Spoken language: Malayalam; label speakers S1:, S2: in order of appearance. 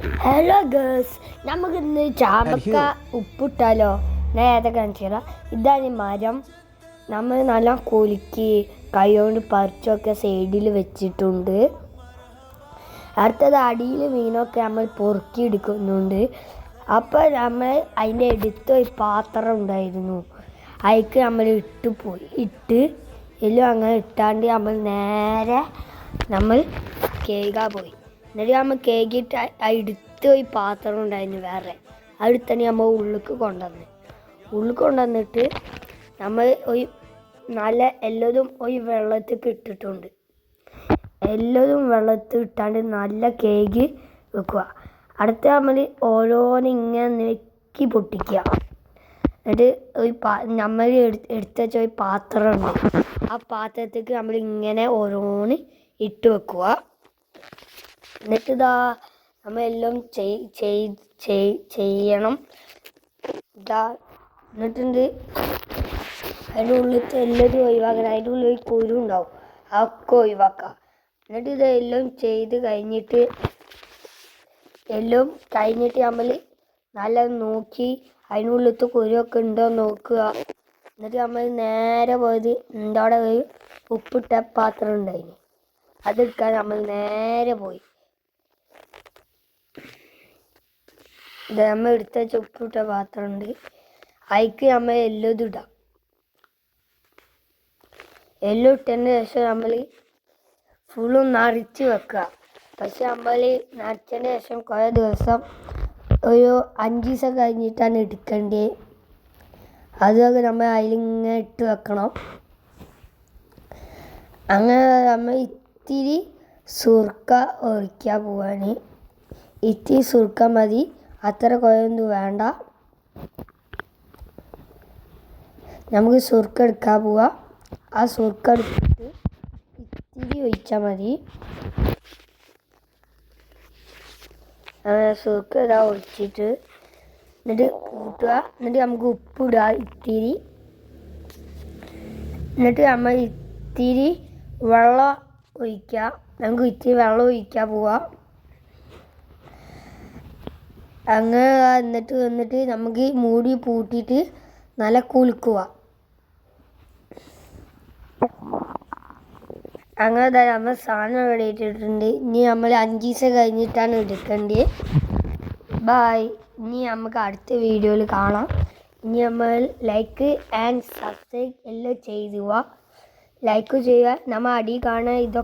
S1: ഹലോ ഗേൾസ്, നമുക്കിന്ന് ചാമ്പക്ക ഉപ്പിട്ടാലോ? ഞാൻ ഏതൊക്കെ കാണിച്ചു. ഇതാണ് മരം. നമ്മൾ നല്ല കുലുക്കി കൈ കൊണ്ട് പറിച്ചൊക്കെ സൈഡിൽ വെച്ചിട്ടുണ്ട്. അടുത്തത് അടിയിൽ മീനൊക്കെ നമ്മൾ പൊറുക്കി എടുക്കുന്നുണ്ട്. അപ്പോൾ നമ്മൾ അതിൻ്റെ അടുത്തൊരു പാത്രം ഉണ്ടായിരുന്നു. അതിക്ക് നമ്മൾ ഇട്ട് എല്ലാം അങ്ങനെ ഇട്ടാണ്ട് നമ്മൾ കേൾക്കാൻ പോയി. എന്നിട്ട് നമ്മൾ കേക്കിട്ട് അടുത്ത് ഒരു പാത്രം ഉണ്ടായിരുന്നു വേറെ. അടുത്ത് തന്നെ നമ്മൾ ഉള്ളിൽ കൊണ്ടുവന്നിട്ട് നമ്മൾ ഒരു നല്ല എല്ലാതും ഒരു വെള്ളത്തിൽ ഇട്ടിട്ടുണ്ട്. എല്ലാതും വെള്ളത്തിൽ ഇട്ടാണ്ട് നല്ല കേക്ക് വെക്കുക. അടുത്ത നമ്മൾ ഓരോന്നിങ്ങനെ നെക്കി പൊട്ടിക്കുക. എന്നിട്ട് നമ്മൾ എടുത്ത് വെച്ച ഒരു പാത്രമുണ്ട്. ആ പാത്രത്തേക്ക് നമ്മളിങ്ങനെ ഓരോന്ന് ഇട്ട് വെക്കുക. എന്നിട്ട് നമ്മളെല്ലാം ചെയ്യണം. എന്നിട്ടുണ്ട് അതിൻ്റെ ഉള്ളിലത്തെ എല്ലാതും ഒഴിവാക്കണം. അതിൻ്റെ ഉള്ളിൽ ഒരു കുരു ഉണ്ടാവും, അതൊക്കെ ഒഴിവാക്കുക. എന്നിട്ട് ഇതെല്ലാം ചെയ്ത് കഴിഞ്ഞിട്ട് നമ്മൾ നല്ല നോക്കി അതിനുള്ളിലത്തെ കുരുവൊക്കെ ഉണ്ടോ നോക്കുക. എന്നിട്ട് നമ്മൾ നേരെ പോയത് അവിടെ ഒരു ഉപ്പിട്ട പാത്രം ഉണ്ടായിരുന്നു, അതെടുക്കാൻ നമ്മൾ നേരെ പോയി. നമ്മൾ എടുത്ത ഉപ്പിട്ട പാത്രമുണ്ട്, അതിക്ക് നമ്മൾ എല്ലാം ഇടാം. എല്ലാം ഇട്ടതിന് ശേഷം നമ്മൾ ഫുള്ളും നിറച്ച് വെക്കുക. പക്ഷെ നമ്മൾ നിറച്ചതിന് ശേഷം കുറേ ദിവസം ഒരു 5 ദിവസം കഴിഞ്ഞിട്ടാണ് എടുക്കേണ്ടത്. അതൊക്കെ നമ്മൾ അതിലിങ്ങനെ ഇട്ട് വെക്കണം. അങ്ങനെ നമ്മൾ ഇത്തിരി സുർക്ക ഒഴിക്കാൻ പോവാണ്. ഇത്തിരി സുർക്ക മതി, അത്ര കുറയൊന്നും വേണ്ട. നമുക്ക് സുർക്ക എടുക്കാൻ പോവാം. ആ സുർക്ക എടുത്തിട്ട് ഇത്തിരി ഒഴിച്ചാൽ മതി. സുർക്ക ഒഴിച്ചിട്ട് എന്നിട്ട് കൂട്ടുക. എന്നിട്ട് നമുക്ക് ഉപ്പിടുക ഇത്തിരി. എന്നിട്ട് നമ്മൾ ഇത്തിരി വെള്ളം ഒഴിക്കുക. നമുക്ക് ഇത്തിരി വെള്ളം ഒഴിക്കാൻ പോവാം. അങ്ങനെ എന്നിട്ട് നമുക്ക് മൂടി പൂട്ടിയിട്ട് നല്ല കുലുക്കുക. അങ്ങനെ നമ്മൾ സാധനം ഇവിടെ ഇട്ടിട്ടുണ്ട്. ഇനി നമ്മൾ 5 ദിവസം കഴിഞ്ഞിട്ടാണ് എടുക്കേണ്ടത്. ബായ്. ഇനി നമുക്ക് അടുത്ത വീഡിയോയിൽ കാണാം. ഇനി നമ്മൾ ലൈക്ക് ആൻഡ് സബ്സ്ക്രൈബ് എല്ലാം ചെയ്തു. ലൈക്ക് ചെയ്യുക. നമ്മൾ അടി കാണാൻ ഇതൊക്കെ